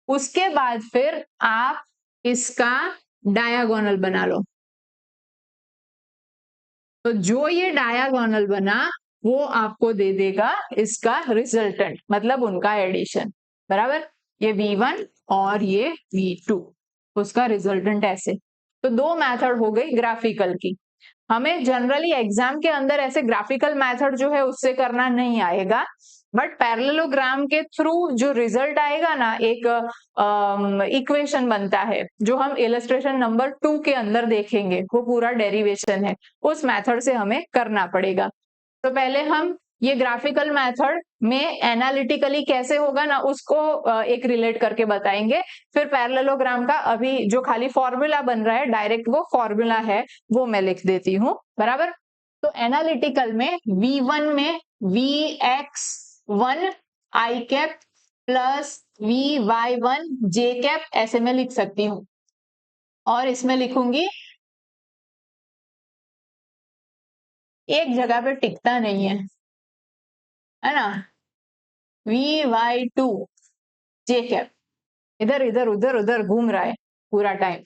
उसके बाद फिर आप इसका डायगोनल बना लो, तो जो ये डायगोनल बना वो आपको दे देगा इसका रिजल्टेंट, मतलब उनका एडिशन। बराबर, ये V1 और ये V2, उसका रिजल्टेंट ऐसे। तो दो मेथड हो गई ग्राफिकल की। हमें जनरली एग्जाम के अंदर ऐसे ग्राफिकल मेथड जो है उससे करना नहीं आएगा, बट पैरेललोग्राम के थ्रू जो रिजल्ट आएगा ना, एक इक्वेशन बनता है जो हम इलस्ट्रेशन नंबर 2 के अंदर देखेंगे, वो पूरा डेरिवेशन है, उस मेथड से हमें करना पड़ेगा। तो पहले हम ये ग्राफिकल मेथड में एनालिटिकली कैसे होगा ना उसको एक रिलेट करके बताएंगे। फिर पैरेललोग्राम का अभी जो खाली फॉर्मूला बन रहा है, डायरेक्ट वो फॉर्मूला है, वो मैं लिख देती हूँ। बराबर, तो एनालिटिकल में V1 में Vx1 i cap plus Vy1 j cap ऐसे मैं लिख सकती हूँ, और इसमें लिखूंगी, एक जगह पे टिकता नहीं है ना, Vy2 j कैप, इधर इधर उधर उधर घूम रहा है पूरा टाइम।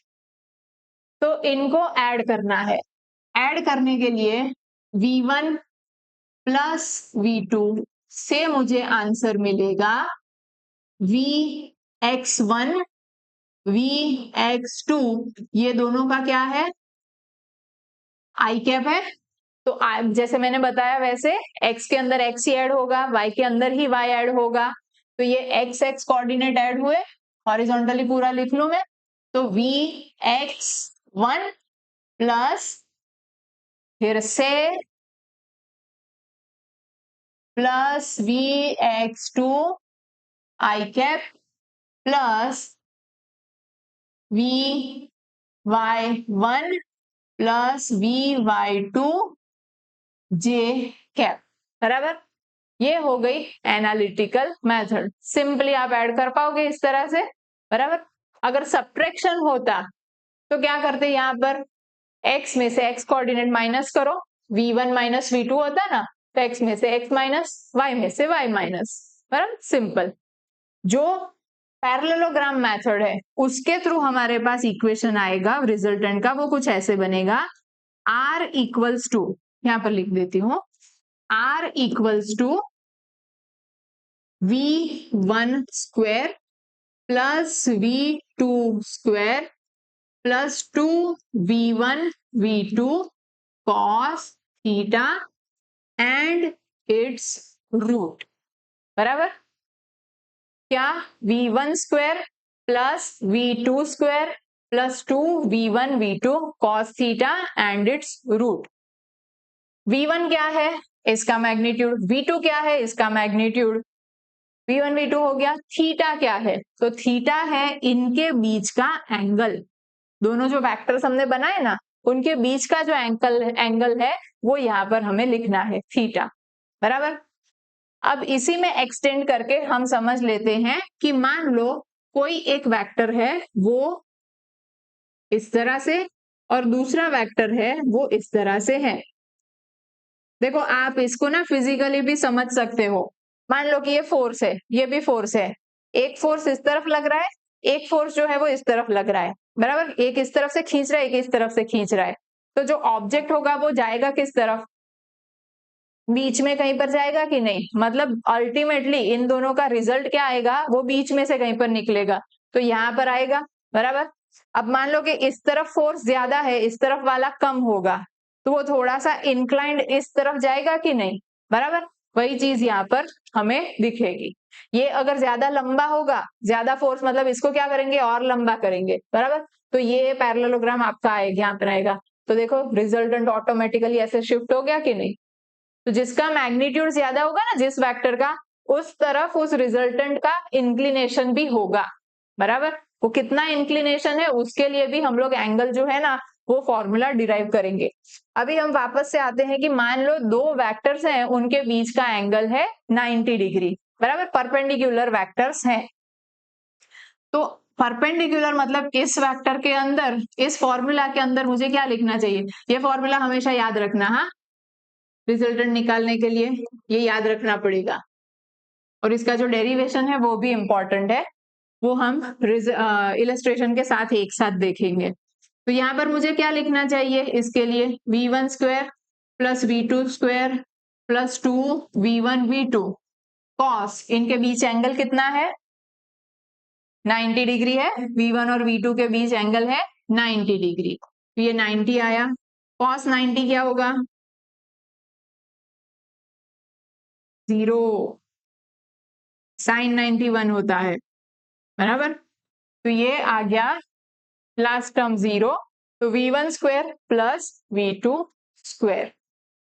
तो इनको ऐड करना है। ऐड करने के लिए V1 प्लस V2 से मुझे आंसर मिलेगा Vx1 Vx2, ये दोनों का क्या है, आई कैप है। तो जैसे मैंने बताया वैसे x के अंदर x ही ऐड होगा, y के अंदर ही y ऐड होगा। तो ये x x कोऑर्डिनेट ऐड हुए, हॉरिजॉन्टली पूरा लिख लूं मैं। तो Vx1 प्लस फिर से plus Vx2 I cap plus Vy1 plus Vy2 j cap. बराबर, ये हो गई एनालिटिकल मेथड। सिंपली आप ऐड कर पाओगे इस तरह से। बराबर, अगर सब्ट्रैक्शन होता तो क्या करते, यहाँ पर x में से x कोऑर्डिनेट माइनस करो, V1 माइनस V2 होता ना, तो x में से x माइनस, y में से y माइनस। बराबर, सिंपल। जो पैरेललोग्राम मेथड है उसके थ्रू हमारे पास इक्वेशन आएगा रिजल्टेंट का, वो कुछ ऐसे बनेगा, r इक्वल्स टू, यहां पर लिख देती हूं, r equals to V1 square plus V2 square plus 2V1 V2 cos theta and its root. बराबर, क्या V1 square plus V2 square plus 2V1 V2 cos theta and its root. V1 क्या है, इसका मैग्नीट्यूड, V2 क्या है, इसका magnitude, V1 V2 हो गया। थीटा क्या है, तो थीटा है इनके बीच का एंगल, दोनों जो वेक्टर्स हमने बनाए ना उनके बीच का जो एंगल है वो यहाँ पर हमें लिखना है, थीटा। बराबर, अब इसी में एक्सटेंड करके हम समझ लेते हैं कि मान लो कोई एक वेक्टर है वो इस तरह से और दूसरा वेक्टर है वो इस तरह से है। देखो आप इसको ना फिजिकली भी समझ सकते हो। मान लो कि ये फोर्स है, ये भी फोर्स है, एक फोर्स इस तरफ लग रहा है, एक फोर्स जो है वो इस तरफ लग रहा है। बराबर, एक इस तरफ से खींच रहा है, एक इस तरफ से खींच रहा है। तो जो ऑब्जेक्ट होगा वो जाएगा किस तरफ, बीच में कहीं पर जाएगा कि नहीं, मतलब अल्टीमेटली इन दोनों का रिजल्ट क्या आएगा, वो बीच में से कहीं पर निकलेगा, तो यहाँ पर आएगा। बराबर, अब मान लो कि इस तरफ फोर्स ज्यादा है, इस तरफ वाला कम होगा, तो वो थोड़ा सा इंक्लाइंड इस तरफ जाएगा कि नहीं। बराबर, वही चीज यहाँ पर हमें दिखेगी। ये अगर ज्यादा लंबा होगा, ज्यादा फोर्स मतलब इसको क्या करेंगे, और लंबा करेंगे। बराबर, तो ये पैरेललोग्राम आपका आएगा, यहाँ पर आएगा। तो देखो रिजल्टेंट ऑटोमेटिकली ऐसे शिफ्ट हो गया कि नहीं। तो जिसका मैग्नीट्यूड ज्यादा होगा ना, जिस वेक्टर का, उस तरफ उस रिजल्टेंट का इंक्लिनेशन भी होगा। बराबर, वो कितना इंक्लिनेशन है उसके लिए भी हम लोग एंगल जो है ना वो फॉर्मूला डिराइव करेंगे। अभी हम वापस से आते हैं कि मान लो दो वेक्टर्स हैं, उनके बीच का एंगल है 90 डिग्री। बराबर, परपेंडिकुलर वेक्टर्स हैं। तो परपेंडिकुलर मतलब इस वेक्टर के अंदर, इस फॉर्मूला के अंदर मुझे क्या लिखना चाहिए, ये फॉर्मूला हमेशा याद रखना। हाँ, रिजल्टेंट निकालने के लिए ये याद रखना पड़ेगा, और इसका जो डेरिवेशन है वो भी इंपॉर्टेंट है, वो हम इलस्ट्रेशन के साथ एक साथ देखेंगे। तो यहाँ पर मुझे क्या लिखना चाहिए, इसके लिए V1 square plus v2 square plus 2v1v2 cos, इनके बीच एंगल कितना है 90 डिग्री है, v1 और v2 के बीच एंगल है 90 डिग्री, तो ये 90 आया। कॉस 90 क्या होगा 0, साइन 91 होता है, बराबर। तो ये आ गया लास्ट टर्म 0, तो v1 square plus v2 square,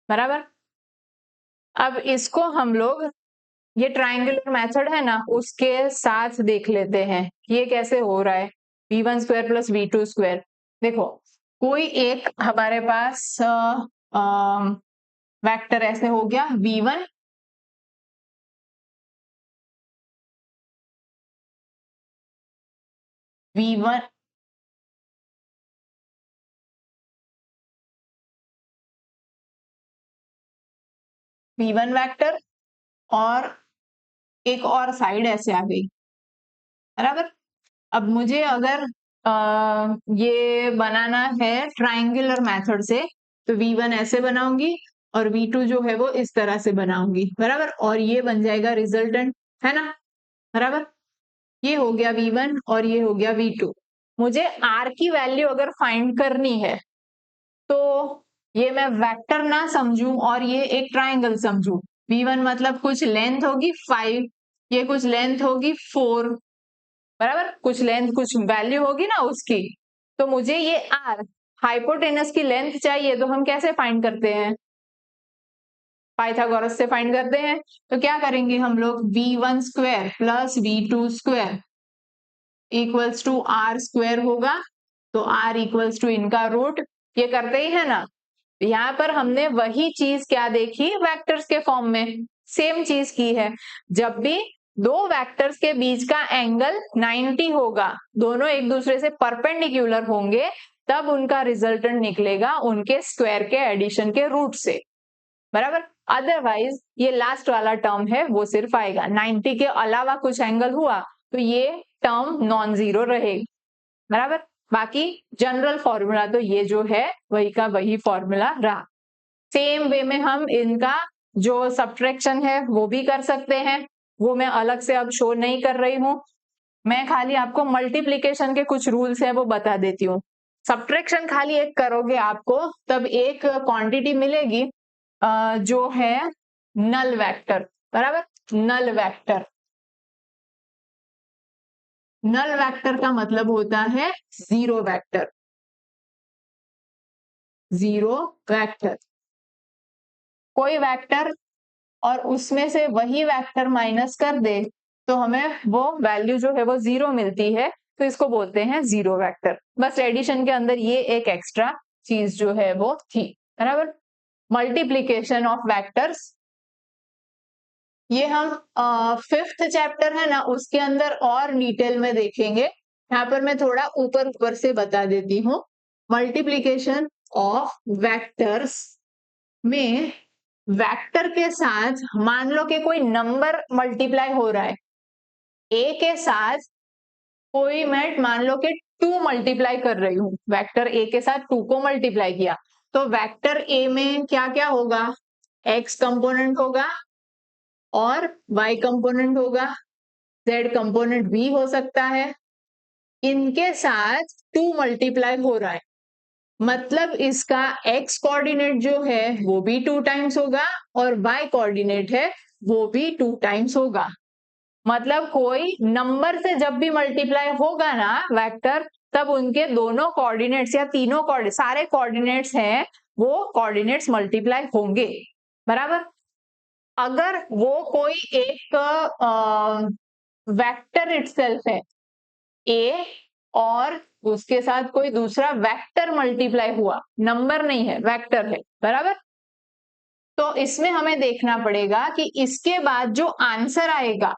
बराबर। अब इसको हम लोग ये ट्राइंगुलर मेथड है ना उसके साथ देख लेते हैं ये कैसे हो रहा है। v1 square plus v2 square, देखो कोई एक हमारे पास वेक्टर ऐसे हो गया v1 v1 v1 वेक्टर और एक और साइड ऐसे आ गई, बराबर। अब मुझे अगर ये बनाना है ट्राइंगुलर मेथड से तो v1 ऐसे बनाऊंगी और v2 जो है वो इस तरह से बनाऊंगी, बराबर, और ये बन जाएगा रिजल्टेंट, है ना, बराबर। ये हो गया v1 और ये हो गया v2। मुझे r की वैल्यू अगर फाइंड करनी है तो ये मैं वेक्टर ना समझूं और ये एक ट्राइंगल समझूं। v1 मतलब कुछ लेंथ होगी 5, ये कुछ लेंथ होगी 4, बराबर, कुछ लेंथ कुछ वैल्यू होगी ना उसकी। तो मुझे ये r हाइपोटेनस की लेंथ चाहिए, तो हम कैसे फाइंड करते हैं पाइथागोरस से फाइंड करते हैं। तो क्या करेंगे हम लोग v1 square plus v2 square equals to r square होगा, तो r इक्वल्स टू इनका रूट, ये करते ही है ना। यहाँ पर हमने वही चीज क्या देखी वेक्टर्स के फॉर्म में, सेम चीज की है। जब भी दो वेक्टर्स के बीच का एंगल 90 होगा, दोनों एक दूसरे से परपेंडिकुलर होंगे, तब उनका रिजल्टेंट निकलेगा उनके स्क्वायर के एडिशन के रूट से, बराबर। अदरवाइज ये लास्ट वाला टर्म है वो सिर्फ आएगा 90 के अलावा कुछ एंगल हुआ तो ये टर्म नॉन जीरो रहेगा, बराबर। बाकी जनरल फॉर्मूला तो ये जो है वही का वही फॉर्मूला रहा। सेम वे में हम इनका जो सब्ट्रैक्शन है वो भी कर सकते हैं, वो मैं अलग से अब शो नहीं कर रही हूं, मैं खाली आपको मल्टीप्लीकेशन के कुछ रूल्स हैं वो बता देती हूँ। सब्ट्रैक्शन खाली एक करोगे आपको तब एक क्वांटिटी मिलेगी जो है नल वेक्टर, बराबर। नल वेक्टर, नल वेक्टर का मतलब होता है जीरो वेक्टर, जीरो वेक्टर, कोई वेक्टर और उसमें से वही वेक्टर माइनस कर दे तो हमें वो वैल्यू जो है वो जीरो मिलती है, तो इसको बोलते हैं जीरो वेक्टर। बस एडिशन के अंदर ये एक एक्स्ट्रा चीज जो है वो थी, बराबर। मल्टीप्लीकेशन ऑफ वेक्टर्स ये हम 5th चैप्टर है ना उसके अंदर और डिटेल में देखेंगे, यहाँ पर मैं थोड़ा ऊपर ऊपर से बता देती हूँ। मल्टीप्लीकेशन ऑफ वेक्टर्स में वेक्टर के साथ मान लो कि कोई नंबर मल्टीप्लाई हो रहा है, ए के साथ कोई मैं मान लो कि 2 मल्टीप्लाई कर रही हूँ, वेक्टर ए के साथ 2 को मल्टीप्लाई किया, तो वेक्टर ए में क्या क्या होगा, एक्स कंपोनेंट होगा और y कंपोनेंट होगा, z कंपोनेंट भी हो सकता है, इनके साथ 2 मल्टीप्लाई हो रहा है, मतलब इसका x कोऑर्डिनेट जो है वो भी 2 टाइम्स होगा और y कोऑर्डिनेट है वो भी 2 टाइम्स होगा। मतलब कोई नंबर से जब भी मल्टीप्लाई होगा ना वेक्टर, तब उनके दोनों कोऑर्डिनेट्स या तीनों सारे कोऑर्डिनेट्स हैं वो कोऑर्डिनेट्स मल्टीप्लाई होंगे, बराबर। अगर वो कोई एक वेक्टर इटसेल्फ है ए और उसके साथ कोई दूसरा वेक्टर मल्टीप्लाई हुआ, नंबर नहीं है वेक्टर है, बराबर। तो इसमें हमें देखना पड़ेगा कि इसके बाद जो आंसर आएगा,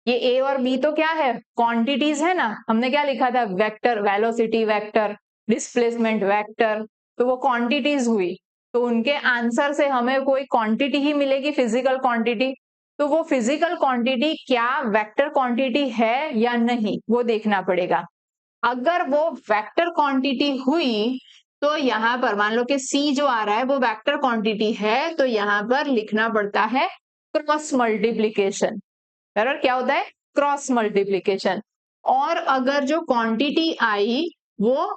ये ए और बी तो क्या है क्वांटिटीज है ना, हमने क्या लिखा था vector, velocity vector, displacement vector, तो वो क्वांटिटीज हुई, तो उनके आंसर से हमें कोई क्वांटिटी ही मिलेगी, फिजिकल क्वांटिटी। तो वो फिजिकल क्वांटिटी क्या वेक्टर क्वांटिटी है या नहीं वो देखना पड़ेगा। अगर वो वेक्टर क्वांटिटी हुई तो यहाँ पर मान लो कि C जो आ रहा है वो वेक्टर क्वांटिटी है, तो यहाँ पर लिखना पड़ता है क्रॉस मल्टीप्लीकेशन। बराबर, क्या होता है? Cross multiplication. और अगर जो क्वांटिटी आई वो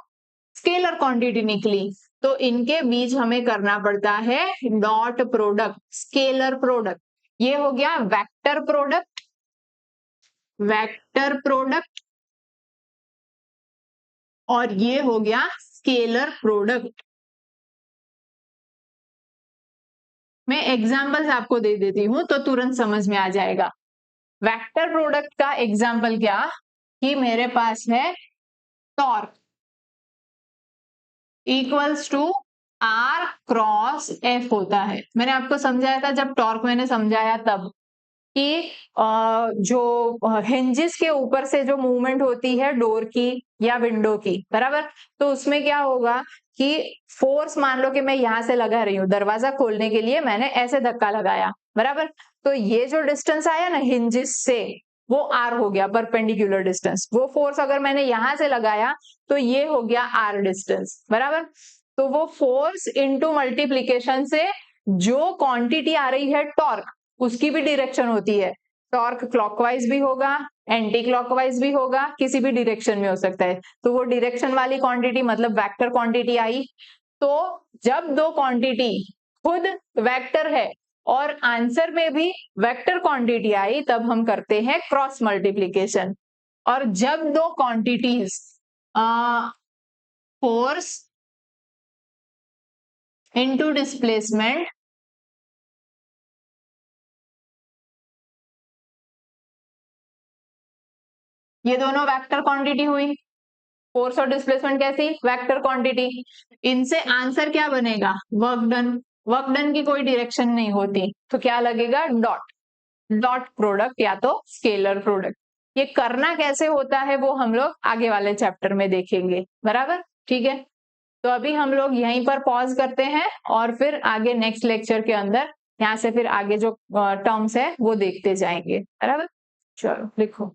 स्केलर क्वांटिटी निकली, तो इनके बीच हमें करना पड़ता है डॉट प्रोडक्ट, स्केलर प्रोडक्ट। ये हो गया वेक्टर प्रोडक्ट, वेक्टर प्रोडक्ट, और ये हो गया स्केलर प्रोडक्ट। मैं एग्जांपल्स आपको दे देती हूं तो तुरंत समझ में आ जाएगा। वेक्टर प्रोडक्ट का एग्जांपल क्या, कि मेरे पास है torque equals to r cross f होता है। मैंने आपको समझाया था जब टॉर्क मैंने समझाया तब, कि जो हिंजेस के ऊपर से जो मूवमेंट होती है डोर की या विंडो की, बराबर, तो उसमें क्या होगा कि फोर्स, मान लो कि मैं यहां से लगा रही हूँ, दरवाजा खोलने के लिए मैंने ऐसे धक्का लगाया, बराबर, तो ये जो डिस्टेंस आया ना हिंजेस से, वो आर हो गया, परपेंडिकुलर डिस्टेंस। वो फोर्स अगर मैंने यहां से लगाया तो ये हो गया आर डिस्टेंस, बराबर। तो वो फोर्स इंटू मल्टीप्लीकेशन से जो क्वांटिटी आ रही है टॉर्क, उसकी भी डायरेक्शन होती है। टॉर्क क्लॉकवाइज भी होगा, एंटी क्लॉकवाइज भी होगा, किसी भी डायरेक्शन में हो सकता है। तो वो डायरेक्शन वाली क्वांटिटी मतलब वेक्टर क्वांटिटी आई। तो जब दो क्वांटिटी खुद वेक्टर है और आंसर में भी वेक्टर क्वांटिटी आई, तब हम करते हैं क्रॉस मल्टीप्लीकेशन। और जब दो क्वांटिटीज फोर्स इनटू डिस्प्लेसमेंट, ये दोनों वेक्टर क्वांटिटी हुई, फोर्स और डिस्प्लेसमेंट कैसी? Vector quantity. इनसे आंसर क्या बनेगा? Work done. वर्क डन की कोई डायरेक्शन नहीं होती, तो क्या लगेगा? डॉट। डॉट प्रोडक्ट या तो स्केलर प्रोडक्ट। ये करना कैसे होता है वो हम लोग आगे वाले चैप्टर में देखेंगे, बराबर, ठीक है। तो अभी हम लोग यहीं पर पॉज करते हैं और फिर आगे नेक्स्ट लेक्चर के अंदर यहाँ से फिर आगे जो टर्म्स है वो देखते जाएंगे, बराबर। चलो लिखो।